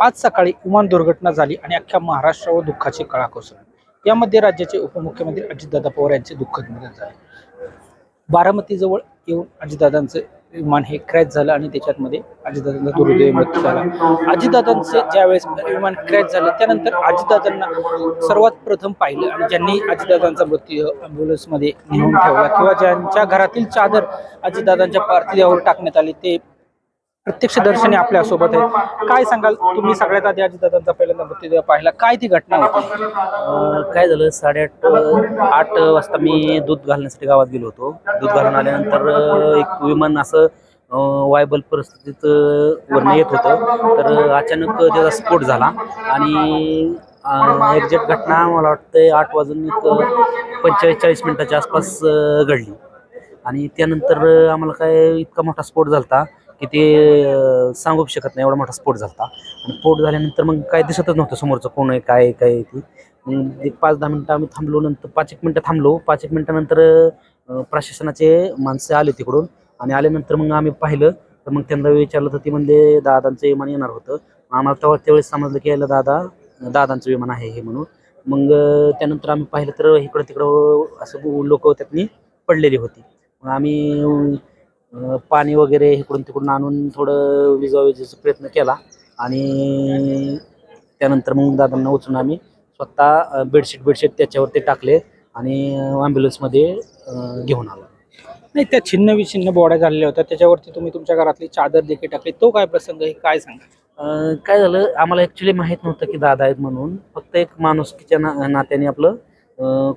आज सकाळी विमान दुर्घटना झाली आणि अख्ख्या महाराष्ट्रावर दुःखाची कळा कोसळली। यामध्ये राज्याचे उपमुख्यमंत्री अजितदादा पवार यांचे दुःखद निधन झाले। बारामतीजवळ येऊन अजितदादांचे विमान हे क्रॅश झालं आणि त्याच्यामध्ये अजितदादांचा दुर्दैवी मृत्यू झाला। अजितदादांचे ज्यावेळेस विमान क्रॅश झालं त्यानंतर अजितदादांना सर्वात प्रथम पाहिलं आणि ज्यांनी अजितदादांचा मृत्यू ॲम्ब्युलन्समध्ये नेऊन ठेवला किंवा ज्यांच्या घरातील चादर अजितदादांच्या पार्थिवावर टाकण्यात आली ते प्रत्यक्षदर्शनी आपल्यासोबत आहेत। काय सांगाल तुम्ही? सगळ्यात आधी अजितदादांचा पहिल्यांदा मृतदेह पाहिला, काय ती घटना होती? काय झालं 8:30 वाजता मी दूध घालण्यासाठी गावात गेलो होतो। दूध घालून आल्यानंतर एक विमान असं वायबल परिस्थितीत वरनं येत होतं, तर अचानक त्याचा स्फोट झाला आणि एक्झॅक्ट घटना मला वाटतं 8:45-40 आसपास घडली आणि त्यानंतर आम्हाला काय इतका मोठा स्फोट झाला की ते सांगू शकत नाही, एवढा मोठा स्फोट झाला आणि स्फोट झाल्यानंतर मग काय दिसतच नव्हतं समोरचं कोण आहे काय काय ती। मग एक 5-10 मिनटं आम्ही थांबलो, नंतर 5-1 मिनटं थांबलो। 5-1 मिनटानंतर प्रशासनाचे माणसं आले तिकडून आणि आल्यानंतर मग आम्ही पाहिलं, तर मग त्यांना विचारलं तर ते म्हणले दादांचं विमान येणार होतं। आम्हाला त्यावेळेस समजलं की यायला दादांचं विमान आहे हे म्हणून। मग त्यानंतर आम्ही पाहिलं तर इकडं तिकडं असं लोक त्यातनी पडलेली होती। मग आम्ही पाणी वगैरे इकडून तिकडून आणून थोडं विझाविझीचा प्रयत्न केला आणि त्यानंतर मग दादांना उचलून आम्ही स्वतः बेडशीट त्याच्यावरती टाकले आणि ॲम्ब्युलन्समध्ये घेऊन आलो। नाही, त्या छिन्न विछिन्न बॉड्या झालेल्या होत्या, त्याच्यावरती तुम्ही तुमच्या घरातली चादर देखील टाकली, तो काय प्रसंग आहे, काय सांगा? काय झालं, आम्हाला ॲक्च्युली माहीत नव्हतं की दादा आहेत म्हणून। फक्त एक माणुसकीच्या नात्याने आपलं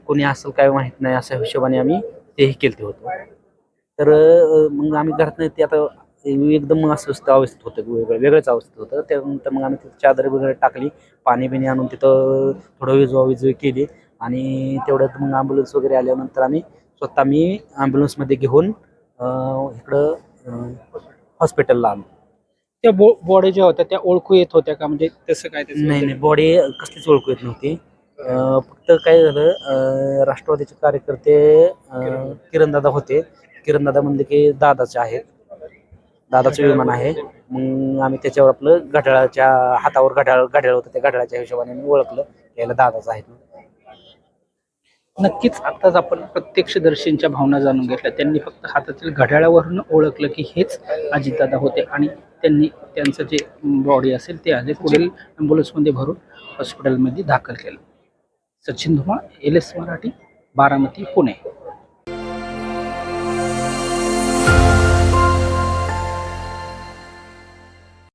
कोणी असेल काय माहीत नाही अशा हिशोबाने आम्ही तेही केलं होतं। तर मग आम्ही घरात नाही ते आता एकदम अस्वस्थ अवस्थेत होतं, वेगळ्याच अवस्थेत होतं। त्यानंतर मग आम्ही तिथं चादर वगैरे टाकली, पाणी बिणी आणून तिथं थोडं विझवाविझवी केली आणि तेवढ्यात मग ॲम्ब्युलन्स वगैरे आल्यानंतर मी ॲम्ब्युलन्समध्ये घेऊन इकडं हॉस्पिटलला आलो। त्या बॉडी ज्या होत्या त्या ओळखू येत होत्या का, म्हणजे तसं काय? नाही, बॉडी कसलीच ओळखू येत नव्हती। फक्त काय झालं, राष्ट्रवादीचे कार्यकर्ते किरणदादा होते। किरणदादा म्हणले की दादाचे आहेत, दादाचं विमान आहे। मग आम्ही त्याच्यावर आपलं घड्याळाच्या हातावर घड्याळ होतं, त्या घड्याळाच्या हिशोबाने मी ओळखलं याला दादाचं आहे। नक्कीच आताच आपण प्रत्यक्षदर्शींच्या भावना जाणून घेतल्या। त्यांनी फक्त हातातील घड्याळावरून ओळखलं की हेच अजितदादा होते आणि त्यांनी त्यांचं जे बॉडी असेल ते आज पुढील ॲम्ब्युलन्समध्ये भरून हॉस्पिटलमध्ये दाखल केलं। सचिन धुमाळ, LS मराठी, बारामती, पुणे।